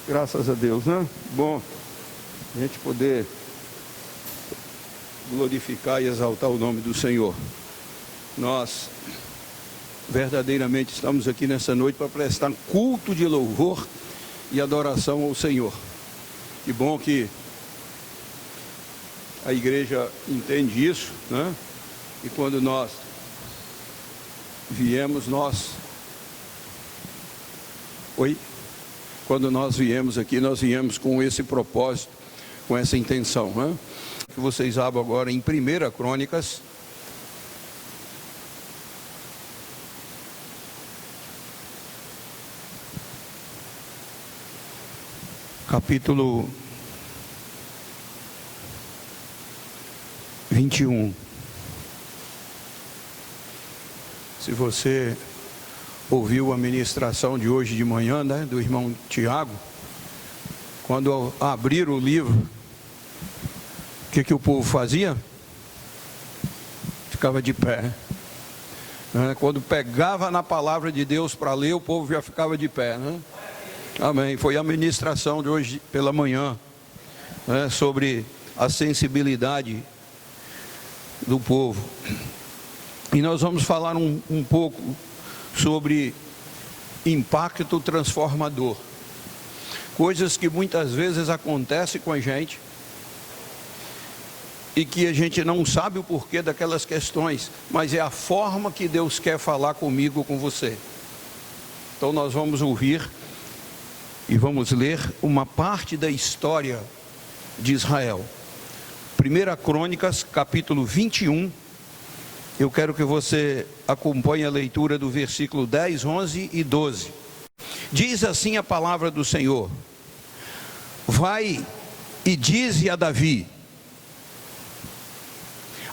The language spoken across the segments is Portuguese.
Graças a Deus, né? Bom, a gente poder glorificar e exaltar o nome do Senhor. Nós verdadeiramente estamos aqui nessa noite para prestar culto de louvor e adoração ao Senhor. Que bom que a igreja entende isso, né? E quando nós viemos, Quando nós viemos aqui, nós viemos com esse propósito, com essa intenção, né? Que vocês abram agora em 1 Crônicas, capítulo 21. Se você ouviu a ministração de hoje de manhã, né, do irmão Tiago, quando abriram o livro, o que o povo fazia? Ficava de pé. Quando pegava na palavra de Deus para ler, o povo já ficava de pé, né? Amém. Foi a ministração de hoje pela manhã, né, sobre a sensibilidade do povo. E nós vamos falar um pouco sobre impacto transformador. Coisas que muitas vezes acontecem com a gente e que a gente não sabe o porquê daquelas questões, mas é a forma que Deus quer falar comigo, com você. Então nós vamos ouvir e vamos ler uma parte da história de Israel. 1 Crônicas, capítulo 21. Eu quero que você acompanhe a leitura do versículo 10, 11 e 12. Diz assim a palavra do Senhor: vai e dize a Davi,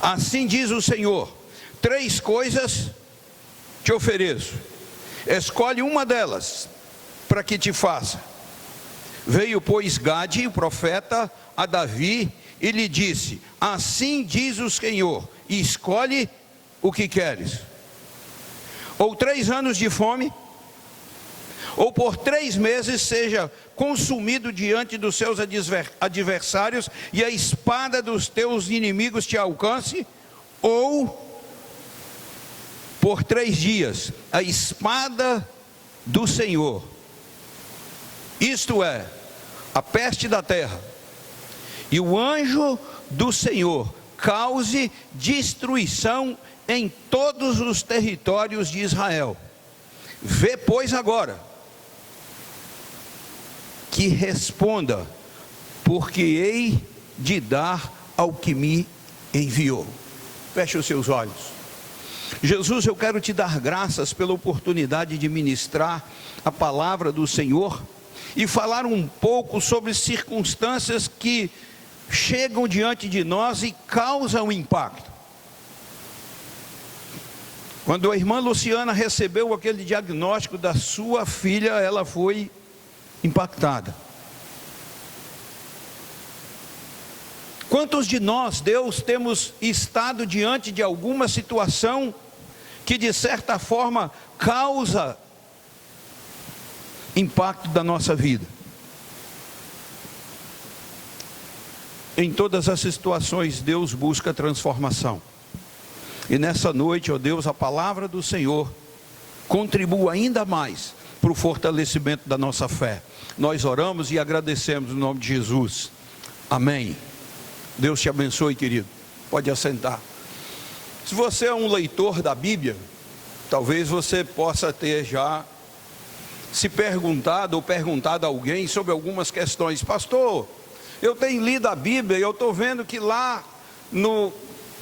assim diz o Senhor, 3 coisas te ofereço, escolhe uma delas para que te faça. Veio, pois, Gade, o profeta, a Davi e lhe disse, assim diz o Senhor, escolhe o que queres, ou 3 anos de fome, ou por 3 meses seja consumido diante dos seus adversários, e a espada dos teus inimigos te alcance, ou por 3 dias, a espada do Senhor, isto é, a peste da terra, e o anjo do Senhor cause destruição em todos os territórios de Israel. Vê, pois, agora, que responda, porque hei de dar ao que me enviou. Feche os seus olhos. Jesus, eu quero te dar graças pela oportunidade de ministrar a palavra do Senhor e falar um pouco sobre circunstâncias que chegam diante de nós e causam impacto. Quando a irmã Luciana recebeu aquele diagnóstico da sua filha, ela foi impactada. Quantos de nós, Deus, temos estado diante de alguma situação que de certa forma causa impacto da nossa vida? Em todas as situações, Deus busca transformação. E nessa noite, ó Deus, a palavra do Senhor contribua ainda mais para o fortalecimento da nossa fé. Nós oramos e agradecemos no nome de Jesus. Amém. Deus te abençoe, querido. Pode assentar. Se você é um leitor da Bíblia, talvez você possa ter já se perguntado ou perguntado a alguém sobre algumas questões. Pastor, eu tenho lido a Bíblia e eu estou vendo que lá no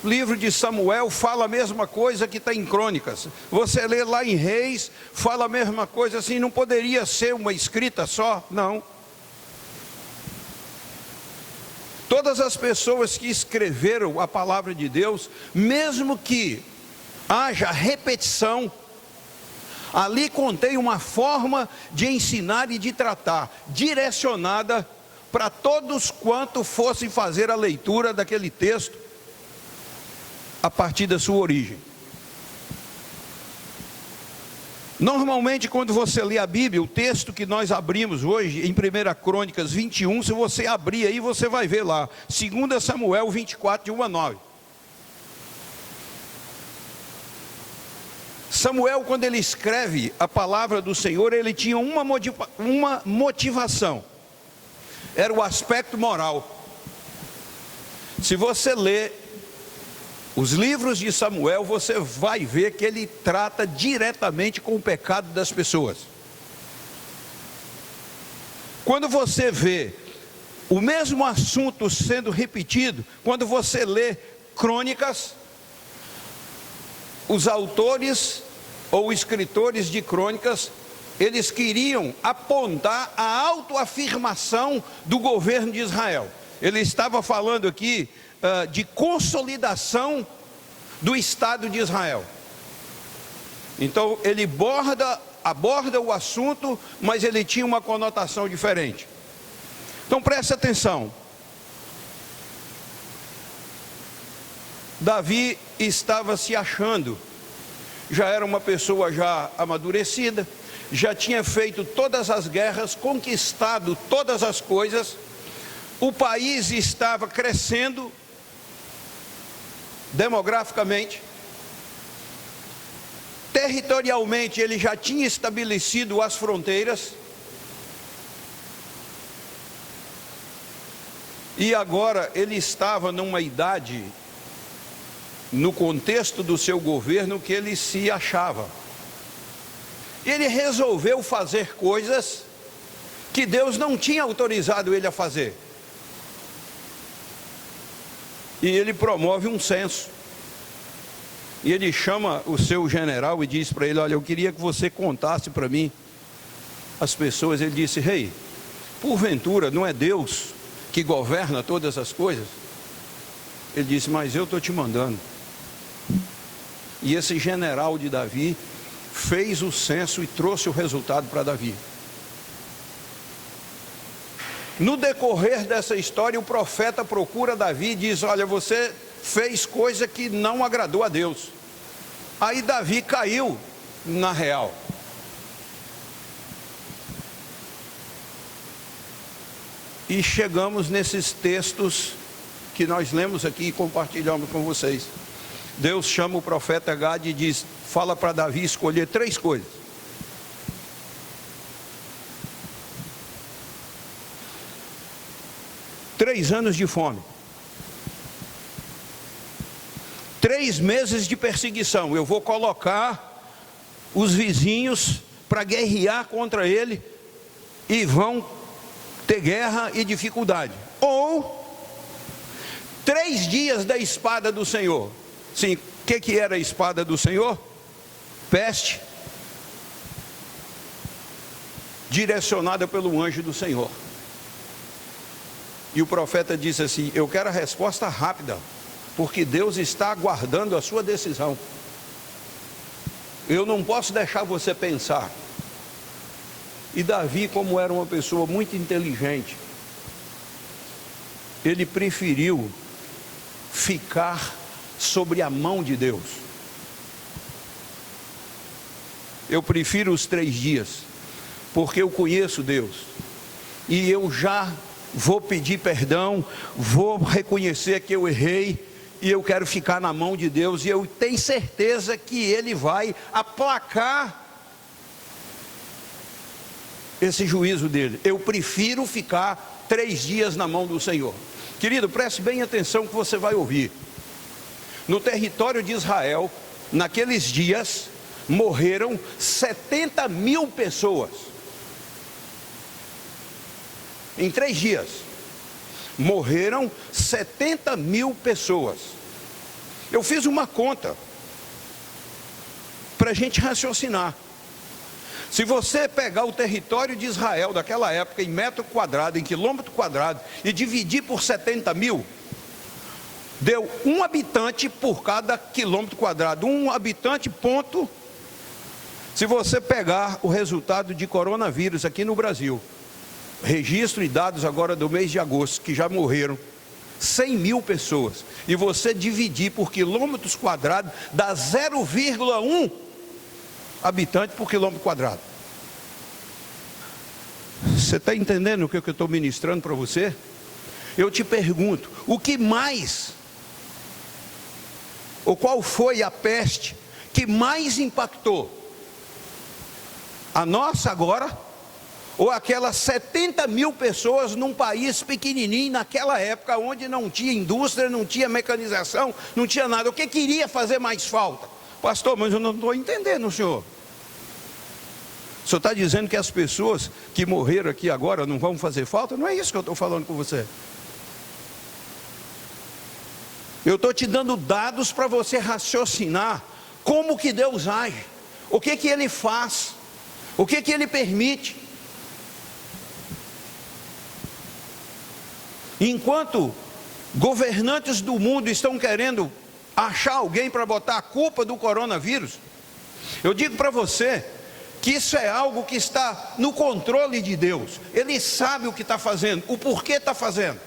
livro de Samuel fala a mesma coisa que está em Crônicas. Você lê lá em Reis, fala a mesma coisa, assim, não poderia ser uma escrita só? Não. Todas as pessoas que escreveram a palavra de Deus, mesmo que haja repetição, ali contém uma forma de ensinar e de tratar, direcionada para todos quanto fossem fazer a leitura daquele texto, a partir da sua origem. Normalmente, quando você lê a Bíblia, o texto que nós abrimos hoje, em 1 Crônicas 21, se você abrir aí, você vai ver lá, 2 Samuel 24, de 1 a 9. Samuel, quando ele escreve a palavra do Senhor, ele tinha uma motivação, era o aspecto moral. Se você ler os livros de Samuel, você vai ver que ele trata diretamente com o pecado das pessoas. Quando você vê o mesmo assunto sendo repetido, quando você lê Crônicas, os autores ou escritores de Crônicas, eles queriam apontar a autoafirmação do governo de Israel. Ele estava falando aqui de consolidação do Estado de Israel. Então ele aborda o assunto, mas ele tinha uma conotação diferente. Então preste atenção. Davi estava se achando, já era uma pessoa já amadurecida, já tinha feito todas as guerras, conquistado todas as coisas, o país estava crescendo demograficamente, territorialmente ele já tinha estabelecido as fronteiras, e agora ele estava numa idade, no contexto do seu governo, que ele se achava. Ele resolveu fazer coisas que Deus não tinha autorizado ele a fazer. E ele promove um censo. E ele chama o seu general e diz para ele: olha, eu queria que você contasse para mim as pessoas. Ele disse: rei, porventura não é Deus que governa todas as coisas? Ele disse: mas eu estou te mandando. E esse general de Davi fez o censo e trouxe o resultado para Davi. No decorrer dessa história, o profeta procura Davi e diz: olha, você fez coisa que não agradou a Deus. Aí Davi caiu na real. E chegamos nesses textos que nós lemos aqui e compartilhamos com vocês. Deus chama o profeta Gade e diz: fala para Davi escolher 3 coisas. Três anos de fome, 3 meses de perseguição. Eu vou colocar os vizinhos para guerrear contra ele e vão ter guerra e dificuldade. Ou 3 dias da espada do Senhor. Sim, o que era a espada do Senhor? Peste, direcionada pelo anjo do Senhor. E o profeta disse assim: eu quero a resposta rápida, porque Deus está aguardando a sua decisão. Eu não posso deixar você pensar. E Davi, como era uma pessoa muito inteligente, ele preferiu ficar sobre a mão de Deus. Eu prefiro os 3 dias, porque eu conheço Deus, e eu já vou pedir perdão, vou reconhecer que eu errei, e eu quero ficar na mão de Deus, e eu tenho certeza que Ele vai aplacar esse juízo dele. Eu prefiro ficar 3 dias na mão do Senhor. Querido, preste bem atenção que você vai ouvir. No território de Israel, naqueles dias, morreram 70 mil pessoas. Em 3 dias, morreram 70 mil pessoas. Eu fiz uma conta para a gente raciocinar. Se você pegar o território de Israel daquela época em metro quadrado, em quilômetro quadrado, e dividir por 70 mil, deu 1 habitante por cada quilômetro quadrado. 1 habitante, ponto. Se você pegar o resultado de coronavírus aqui no Brasil, registro e dados agora do mês de agosto, que já morreram 100 mil pessoas, e você dividir por quilômetros quadrados, dá 0,1 habitantes por quilômetro quadrado. Você está entendendo o que eu estou ministrando para você? Eu te pergunto, o que mais, ou qual foi a peste que mais impactou? A nossa agora, ou aquelas 70 mil pessoas num país pequenininho, naquela época, onde não tinha indústria, não tinha mecanização, não tinha nada. O que queria fazer mais falta? Pastor, mas eu não estou entendendo, senhor. O senhor está dizendo que as pessoas que morreram aqui agora não vão fazer falta? Não é isso que eu estou falando com você. Eu estou te dando dados para você raciocinar como que Deus age, o que que Ele faz, o que que Ele permite. Enquanto governantes do mundo estão querendo achar alguém para botar a culpa do coronavírus, eu digo para você que isso é algo que está no controle de Deus. Ele sabe o que está fazendo, o porquê está fazendo.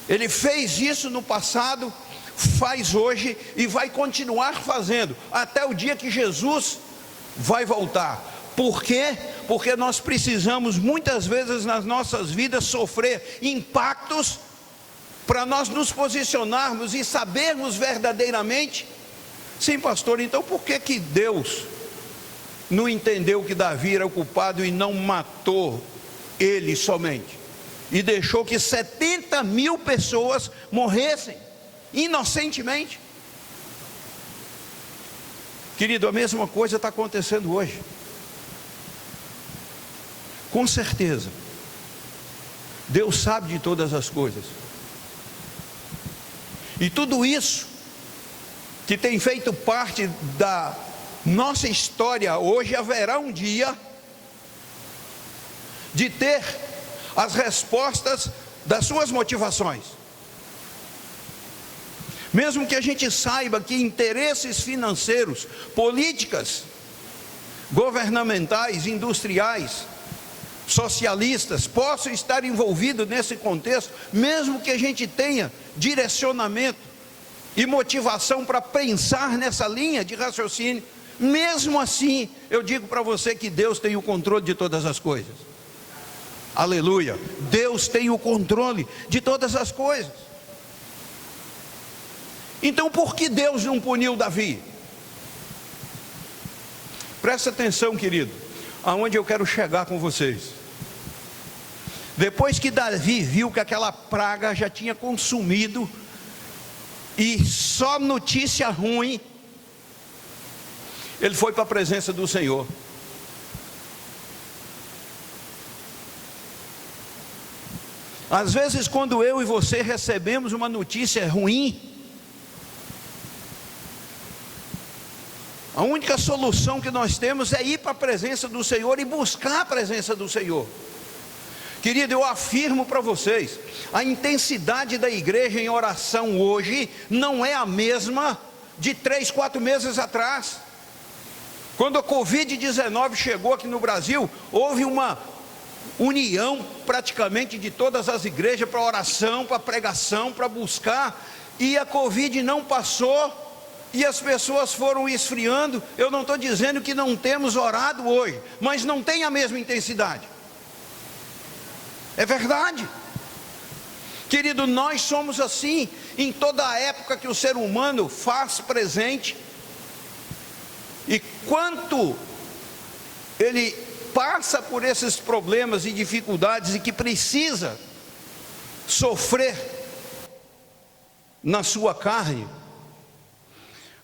Ele fez isso no passado, faz hoje e vai continuar fazendo até o dia que Jesus vai voltar. Por quê? Porque nós precisamos muitas vezes nas nossas vidas sofrer impactos para nós nos posicionarmos e sabermos verdadeiramente. Sim, pastor, então por que que Deus não entendeu que Davi era o culpado e não matou ele somente? E deixou que 70 mil pessoas morressem inocentemente? Querido, a mesma coisa está acontecendo hoje. Com certeza, Deus sabe de todas as coisas. E tudo isso que tem feito parte da nossa história hoje, haverá um dia de ter as respostas das suas motivações. Mesmo que a gente saiba que interesses financeiros, políticas, governamentais, industriais, socialistas possam estar envolvidos nesse contexto, mesmo que a gente tenha direcionamento e motivação para pensar nessa linha de raciocínio, mesmo assim, eu digo para você que Deus tem o controle de todas as coisas. Aleluia! Deus tem o controle de todas as coisas. Então, por que Deus não puniu Davi? Presta atenção, querido, aonde eu quero chegar com vocês. Depois que Davi viu que aquela praga já tinha consumido, e só notícia ruim, ele foi para a presença do Senhor. Às vezes, quando eu e você recebemos uma notícia ruim, a única solução que nós temos é ir para a presença do Senhor e buscar a presença do Senhor. Querido, eu afirmo para vocês, a intensidade da igreja em oração hoje não é a mesma de 3, 4 meses atrás. Quando a Covid-19 chegou aqui no Brasil, houve uma união praticamente de todas as igrejas para oração, para pregação, para buscar, e a Covid não passou, e as pessoas foram esfriando. Eu não estou dizendo que não temos orado hoje, mas não tem a mesma intensidade. É verdade. Querido, nós somos assim em toda a época que o ser humano faz presente. E quanto ele passa por esses problemas e dificuldades e que precisa sofrer na sua carne,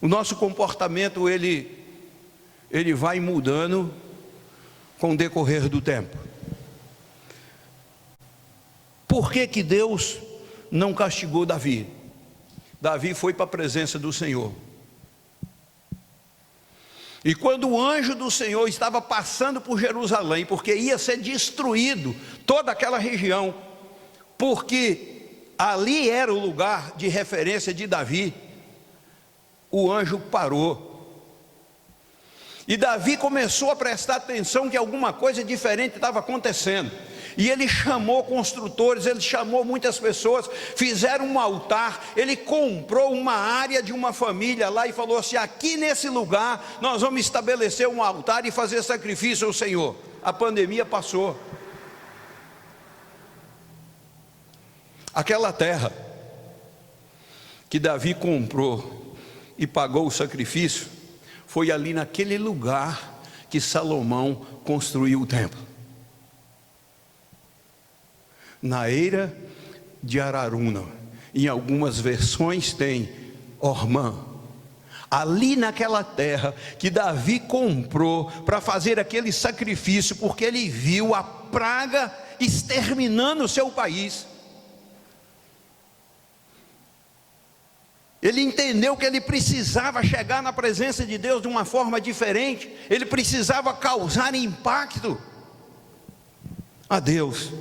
o nosso comportamento ele vai mudando com o decorrer do tempo. Por que que Deus não castigou Davi? Davi foi para a presença do Senhor. E quando o anjo do Senhor estava passando por Jerusalém, porque ia ser destruído toda aquela região, porque ali era o lugar de referência de Davi, o anjo parou. E Davi começou a prestar atenção que alguma coisa diferente estava acontecendo. E ele chamou construtores, ele chamou muitas pessoas, fizeram um altar. Ele comprou uma área de uma família lá e falou assim: aqui nesse lugar nós vamos estabelecer um altar e fazer sacrifício ao Senhor. A pandemia passou. Aquela terra que Davi comprou e pagou o sacrifício, foi ali naquele lugar que Salomão construiu o templo, na eira de Araruna. Em algumas versões tem Ormã. Ali naquela terra que Davi comprou para fazer aquele sacrifício, porque ele viu a praga exterminando o seu país. Ele entendeu que ele precisava chegar na presença de Deus de uma forma diferente. Ele precisava causar impacto a Deus.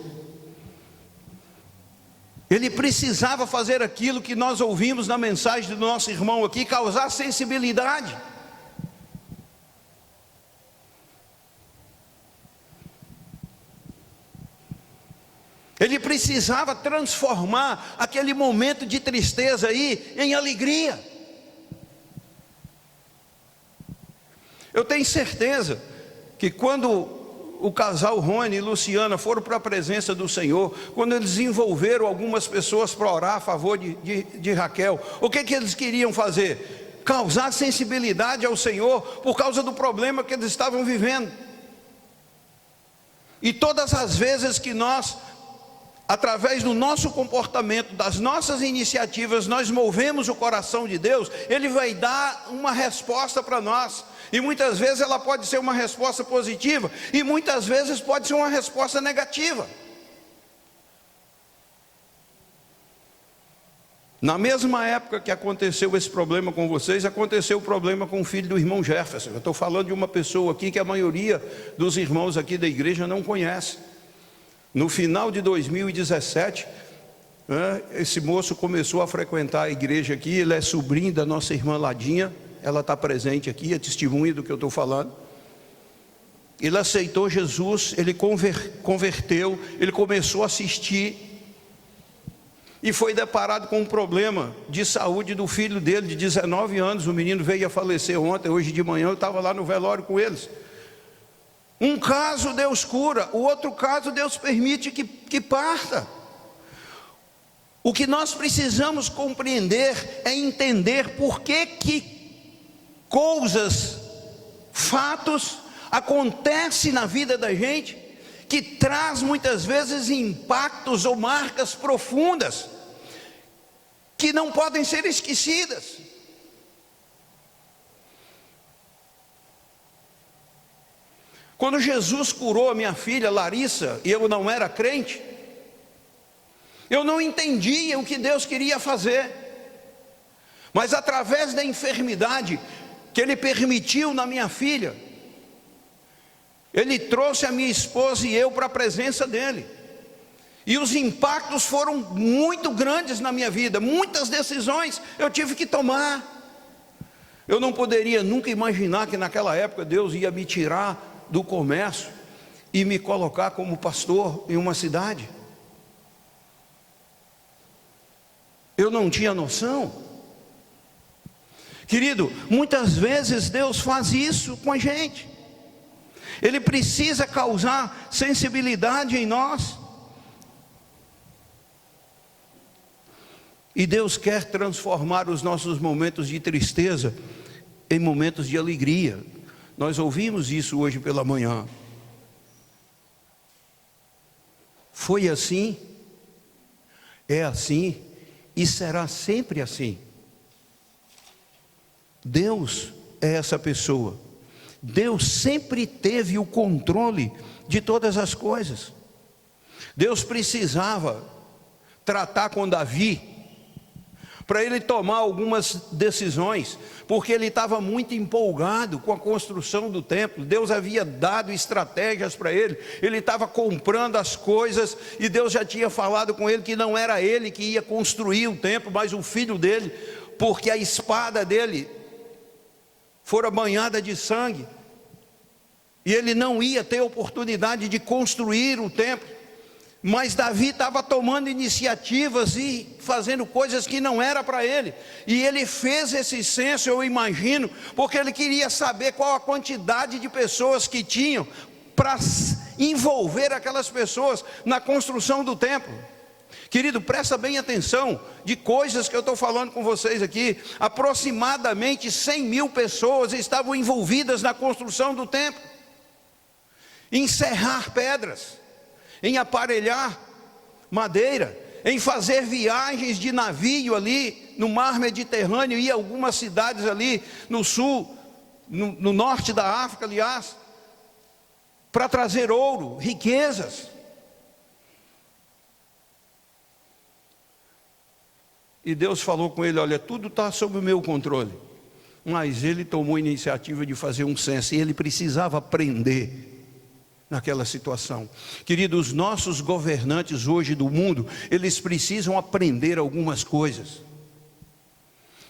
Ele precisava fazer aquilo que nós ouvimos na mensagem do nosso irmão aqui, causar sensibilidade. Ele precisava transformar aquele momento de tristeza aí em alegria. Eu tenho certeza que quando o casal Rony e Luciana foram para a presença do Senhor, quando eles envolveram algumas pessoas para orar a favor de Raquel, o que eles queriam fazer? Causar sensibilidade ao Senhor por causa do problema que eles estavam vivendo. E todas as vezes que nós, através do nosso comportamento, das nossas iniciativas, nós movemos o coração de Deus, Ele vai dar uma resposta para nós. E muitas vezes ela pode ser uma resposta positiva, e muitas vezes pode ser uma resposta negativa. Na mesma época que aconteceu esse problema com vocês, aconteceu o problema com o filho do irmão Jefferson. Eu estou falando de uma pessoa aqui que a maioria dos irmãos aqui da igreja não conhece. No final de 2017, esse moço começou a frequentar a igreja aqui. Ele é sobrinho da nossa irmã Ladinha, ela está presente aqui, é testemunha do que eu estou falando. Ele aceitou Jesus, ele converteu, ele começou a assistir, e foi deparado com um problema de saúde do filho dele, de 19 anos. O menino veio a falecer ontem. Hoje de manhã eu estava lá no velório com eles. Um caso Deus cura, o outro caso Deus permite que parta. O que nós precisamos compreender é entender por que coisas, fatos acontecem na vida da gente, que traz muitas vezes impactos ou marcas profundas, que não podem ser esquecidas. Quando Jesus curou a minha filha Larissa, e eu não era crente, eu não entendia o que Deus queria fazer, mas através da enfermidade que Ele permitiu na minha filha, Ele trouxe a minha esposa e eu para a presença dEle, e os impactos foram muito grandes na minha vida. Muitas decisões eu tive que tomar. Eu não poderia nunca imaginar que naquela época Deus ia me tirar do comércio e me colocar como pastor em uma cidade. Eu não tinha noção. Querido, muitas vezes Deus faz isso com a gente. Ele precisa causar sensibilidade em nós. E Deus quer transformar os nossos momentos de tristeza em momentos de alegria. Nós ouvimos isso hoje pela manhã. Foi assim, é assim e será sempre assim. Deus é essa pessoa. Deus sempre teve o controle de todas as coisas. Deus precisava tratar com Davi para ele tomar algumas decisões, porque ele estava muito empolgado com a construção do templo. Deus havia dado estratégias para ele, ele estava comprando as coisas, e Deus já tinha falado com ele que não era ele que ia construir o templo, mas o filho dele, porque a espada dele fora banhada de sangue, e ele não ia ter oportunidade de construir o templo. Mas Davi estava tomando iniciativas e fazendo coisas que não era para ele. E ele fez esse censo, eu imagino, porque ele queria saber qual a quantidade de pessoas que tinham para envolver aquelas pessoas na construção do templo. Querido, presta bem atenção de coisas que eu estou falando com vocês aqui. Aproximadamente 100 mil pessoas estavam envolvidas na construção do templo. Em serrar pedras, em aparelhar madeira, em fazer viagens de navio ali no mar Mediterrâneo e algumas cidades ali no sul, no norte da África, aliás, para trazer ouro, riquezas. E Deus falou com ele: olha, tudo está sob o meu controle. Mas ele tomou a iniciativa de fazer um censo, e ele precisava aprender naquela situação. Queridos, os nossos governantes hoje do mundo, eles precisam aprender algumas coisas.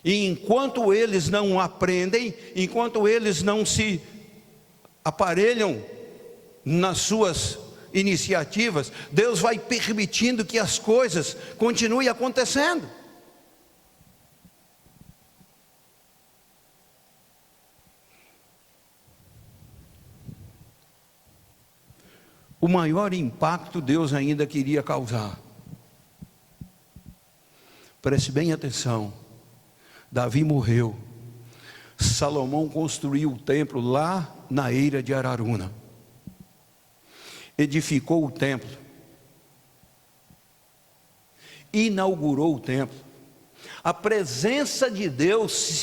E enquanto eles não aprendem, enquanto eles não se aparelham nas suas iniciativas, Deus vai permitindo que as coisas continuem acontecendo. O maior impacto Deus ainda queria causar. Preste bem atenção. Davi morreu. Salomão construiu o templo lá na eira de Araruna. Edificou o templo. Inaugurou o templo. A presença de Deus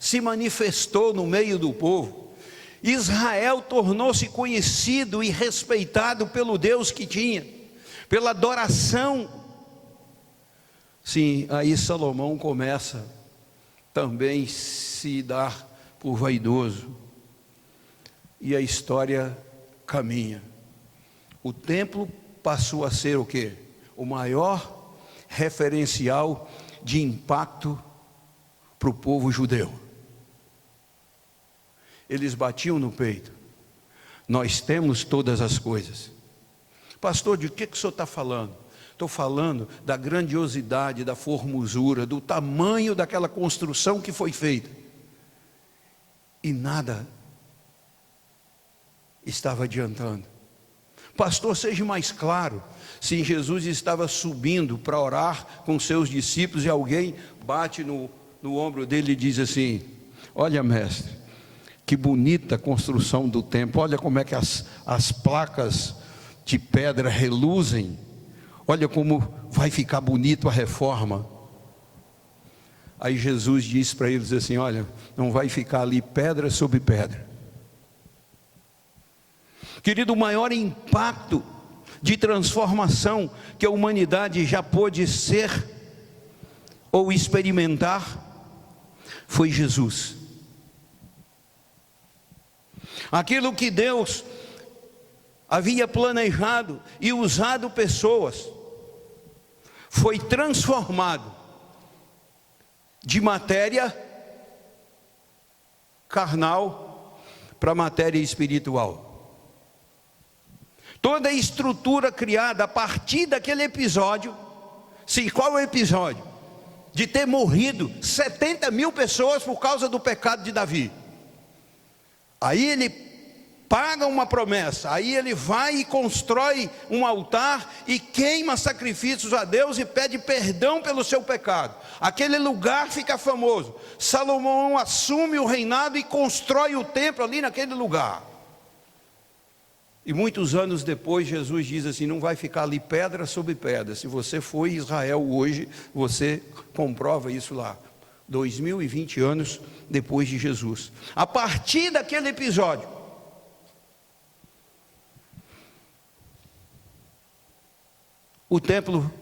se manifestou no meio do povo. Israel tornou-se conhecido e respeitado pelo Deus que tinha, pela adoração. Sim, aí Salomão começa também se dar por vaidoso, e a história caminha. O templo passou a ser o quê? O maior referencial de impacto para o povo judeu. Eles batiam no peito: nós temos todas as coisas. Pastor, de que o senhor está falando? Estou falando da grandiosidade, da formosura, do tamanho daquela construção que foi feita. E nada estava adiantando. Pastor, seja mais claro. Sim, Jesus estava subindo para orar com seus discípulos, e alguém bate no ombro dele e diz assim: olha, mestre, que bonita a construção do templo. Olha como é que as placas de pedra reluzem. Olha como vai ficar bonito a reforma. Aí Jesus disse para eles assim: olha, não vai ficar ali pedra sobre pedra. Querido, o maior impacto de transformação que a humanidade já pôde ser ou experimentar foi Jesus. Aquilo que Deus havia planejado e usado pessoas, foi transformado de matéria carnal para matéria espiritual. Toda a estrutura criada a partir daquele episódio. Sim, qual é o episódio? De ter morrido 70 mil pessoas por causa do pecado de Davi. Aí ele paga uma promessa, aí ele vai e constrói um altar e queima sacrifícios a Deus e pede perdão pelo seu pecado. Aquele lugar fica famoso. Salomão assume o reinado e constrói o templo ali naquele lugar. E muitos anos depois Jesus diz assim: não vai ficar ali pedra sobre pedra. Se você for em Israel hoje, você comprova isso lá. 2020 anos depois de Jesus. A partir daquele episódio, o templo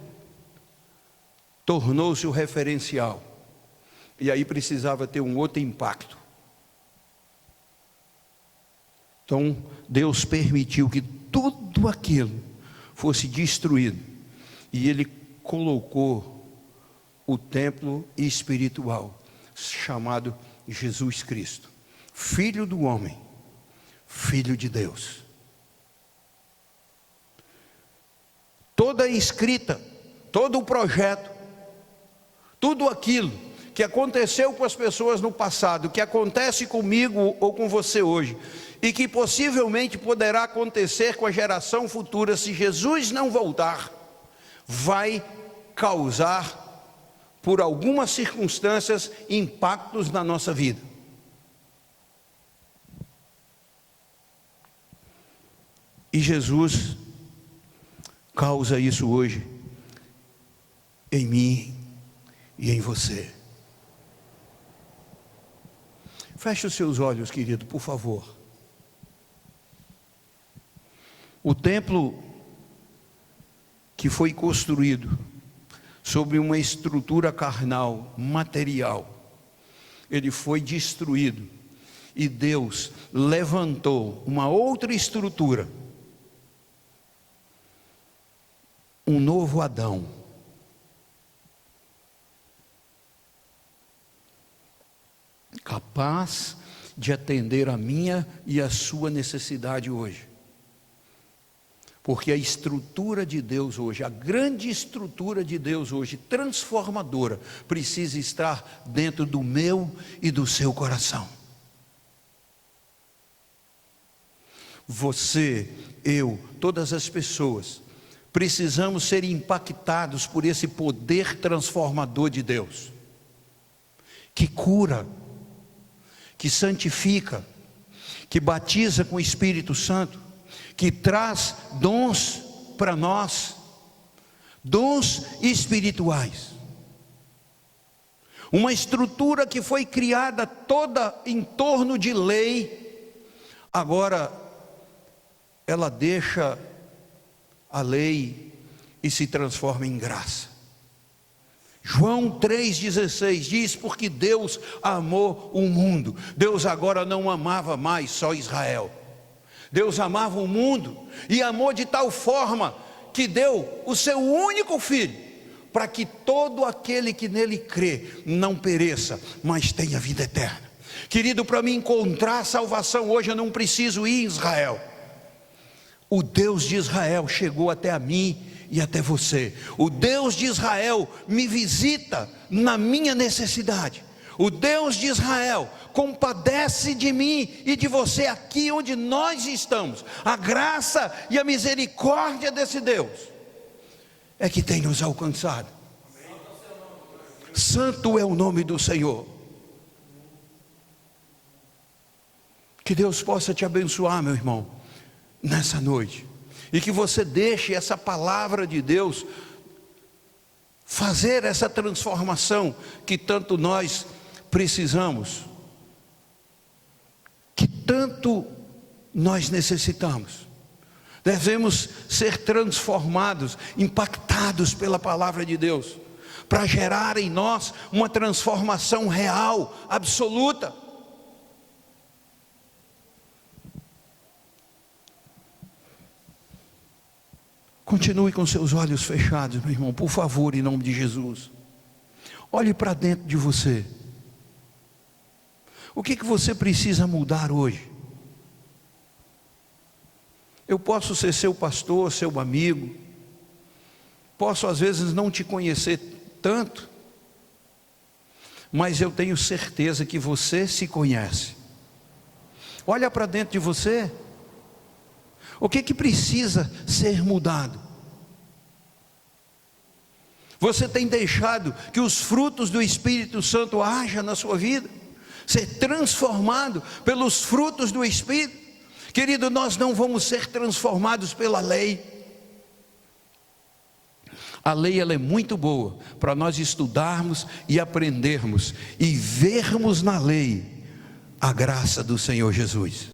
tornou-se o referencial. E aí precisava ter um outro impacto. Então Deus permitiu que tudo aquilo fosse destruído. E Ele colocou o templo espiritual, chamado Jesus Cristo, Filho do homem, Filho de Deus. toda a escrita, todo o projeto, tudo aquilo que aconteceu com as pessoas no passado, que acontece comigo ou com você hoje, e que possivelmente poderá acontecer com a geração futura, se Jesus não voltar, vai causar, por algumas circunstâncias, impactos na nossa vida. E Jesus causa isso hoje em mim e em você. Feche os seus olhos, querido, por favor. O templo que foi construído sobre uma estrutura carnal, material, ele foi destruído, e Deus levantou uma outra estrutura, um novo Adão, capaz de atender a minha e a sua necessidade hoje. Porque a estrutura de Deus hoje, a grande estrutura de Deus hoje, transformadora, precisa estar dentro do meu e do seu coração. Você, eu, todas as pessoas, precisamos ser impactados por esse poder transformador de Deus, que cura, que santifica, que batiza com o Espírito Santo, que traz dons para nós, dons espirituais. Uma estrutura que foi criada toda em torno de lei, agora ela deixa a lei e se transforma em graça. João 3,16 diz: porque Deus amou o mundo. Deus agora não amava mais só Israel. Deus amava o mundo e amou de tal forma que deu o seu único filho, para que todo aquele que nele crê não pereça, mas tenha vida eterna. Querido, para me encontrar salvação hoje, eu não preciso ir em Israel. O Deus de Israel chegou até a mim e até você. O Deus de Israel me visita na minha necessidade. O Deus de Israel compadece de mim e de você aqui onde nós estamos. A graça e a misericórdia desse Deus é que tem nos alcançado. Santo é o nome do Senhor. Que Deus possa te abençoar, meu irmão, nessa noite, e que você deixe essa palavra de Deus fazer essa transformação que tanto nós precisamos, que tanto nós necessitamos. Devemos ser transformados, impactados pela palavra de Deus, para gerar em nós uma transformação real, absoluta. Continue com seus olhos fechados, meu irmão, por favor, em nome de Jesus. Olhe para dentro de você. O que você precisa mudar hoje? Eu posso ser seu pastor, seu amigo, posso às vezes não te conhecer tanto, mas eu tenho certeza que você se conhece. Olha para dentro de você. O que precisa ser mudado? Você tem deixado que os frutos do Espírito Santo hajam na sua vida? Ser transformado pelos frutos do Espírito? Querido, nós não vamos ser transformados pela lei. A lei, ela é muito boa para nós estudarmos e aprendermos e vermos na lei a graça do Senhor Jesus.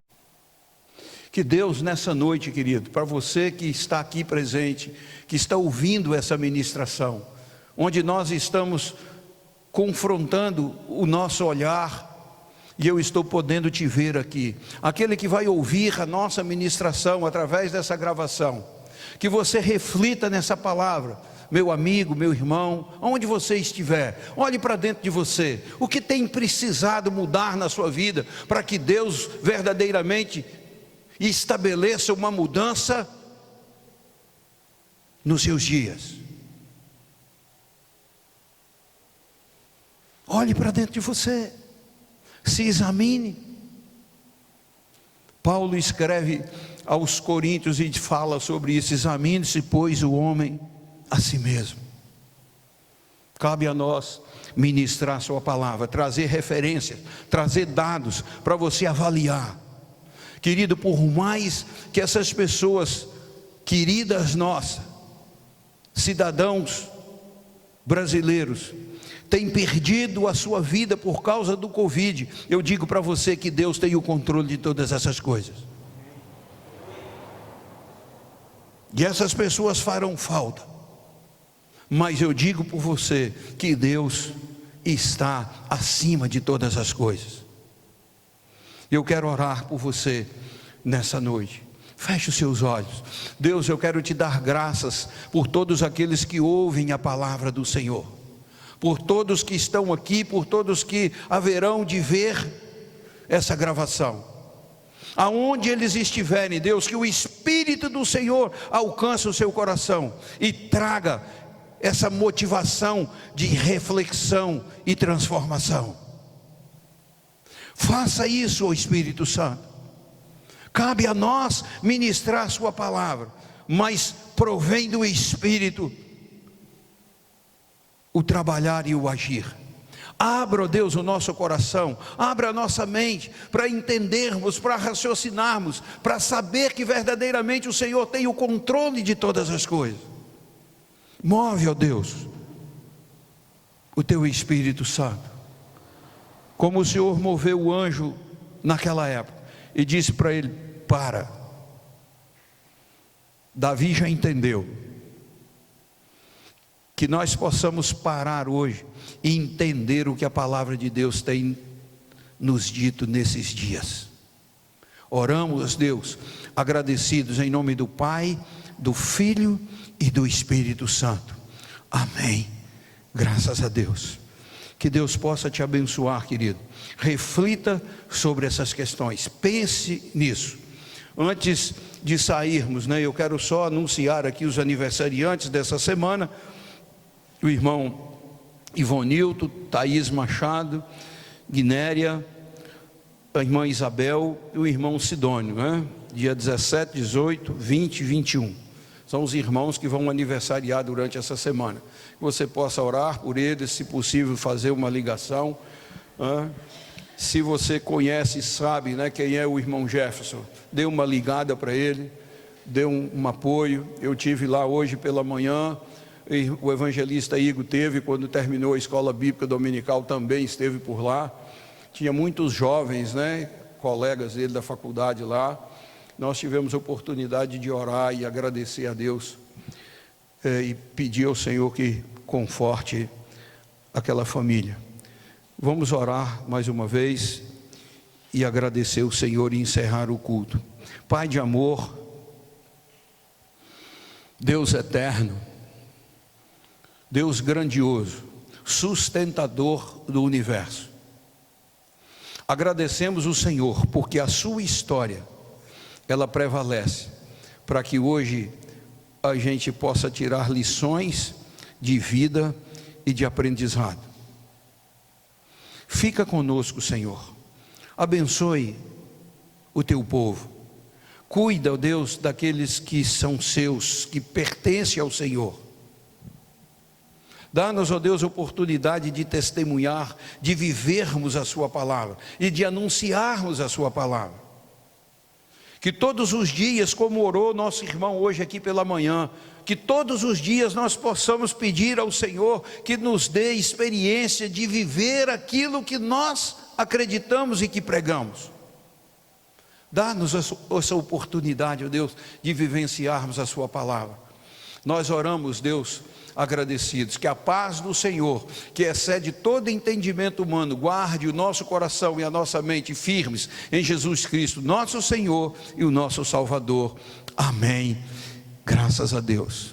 Que Deus nessa noite, querido, para você que está aqui presente, que está ouvindo essa ministração, onde nós estamos confrontando o nosso olhar, e eu estou podendo te ver aqui, aquele que vai ouvir a nossa ministração através dessa gravação, que você reflita nessa palavra, meu amigo, meu irmão, onde você estiver, olhe para dentro de você, o que tem precisado mudar na sua vida, para que Deus verdadeiramente estabeleça uma mudança nos seus dias. Olhe para dentro de você, se examine. Paulo escreve aos Coríntios e fala sobre isso: examine-se, pois, o homem a si mesmo. Cabe a nós ministrar sua palavra, trazer referências, trazer dados para você avaliar. Querido, por mais que essas pessoas queridas nossas, cidadãos brasileiros, tem perdido a sua vida por causa do Covid, eu digo para você que Deus tem o controle de todas essas coisas. E essas pessoas farão falta, mas eu digo por você que Deus está acima de todas as coisas. Eu quero orar por você nessa noite. Feche os seus olhos. Deus, eu quero te dar graças por todos aqueles que ouvem a palavra do Senhor, por todos que estão aqui, por todos que haverão de ver essa gravação. Aonde eles estiverem, Deus, que o Espírito do Senhor alcance o seu coração e traga essa motivação de reflexão e transformação. Faça isso, ó Espírito Santo. Cabe a nós ministrar sua palavra, mas provém do Espírito o trabalhar e o agir. Abra, ó Deus, o nosso coração, abra a nossa mente para entendermos, para raciocinarmos, para saber que verdadeiramente o Senhor tem o controle de todas as coisas. Move, ó Deus, o teu Espírito Santo, como o Senhor moveu o anjo naquela época e disse para ele: para. Davi já entendeu. Que nós possamos parar hoje e entender o que a palavra de Deus tem nos dito nesses dias. Oramos, Deus, agradecidos em nome do Pai, do Filho e do Espírito Santo. Amém. Graças a Deus. Que Deus possa te abençoar, querido. Reflita sobre essas questões, pense nisso. Antes de sairmos, eu quero só anunciar aqui os aniversariantes dessa semana: o irmão Ivonilto, Thaís Machado, Guinéria, a irmã Isabel e o irmão Sidônio, dia 17, 18, 20 e 21. São os irmãos que vão aniversariar durante essa semana. Que você possa orar por eles, se possível fazer uma ligação. Se você conhece e sabe quem é o irmão Jefferson, dê uma ligada para ele, dê um apoio. Eu tive lá hoje pela manhã. O evangelista Igor teve, quando terminou a escola bíblica dominical, também esteve por lá. Tinha muitos jovens, colegas dele da faculdade lá. Nós tivemos a oportunidade de orar e agradecer a Deus e pedir ao Senhor que conforte aquela família. Vamos orar mais uma vez e agradecer o Senhor e encerrar o culto. Pai de amor, Deus eterno, Deus grandioso, sustentador do universo, agradecemos o Senhor porque a sua história, ela prevalece, para que hoje a gente possa tirar lições de vida e de aprendizado. Fica conosco, Senhor, abençoe o teu povo, cuida, ó Deus, daqueles que são seus, que pertencem ao Senhor. Dá-nos, ó Deus, a oportunidade de testemunhar, de vivermos a sua palavra e de anunciarmos a sua palavra. Que todos os dias, como orou nosso irmão hoje aqui pela manhã, que todos os dias nós possamos pedir ao Senhor que nos dê experiência de viver aquilo que nós acreditamos e que pregamos. Dá-nos essa oportunidade, ó Deus, de vivenciarmos a sua palavra. Nós oramos, Deus, agradecidos, que a paz do Senhor, que excede todo entendimento humano, guarde o nosso coração e a nossa mente firmes em Jesus Cristo, nosso Senhor e o nosso Salvador. Amém. Graças a Deus.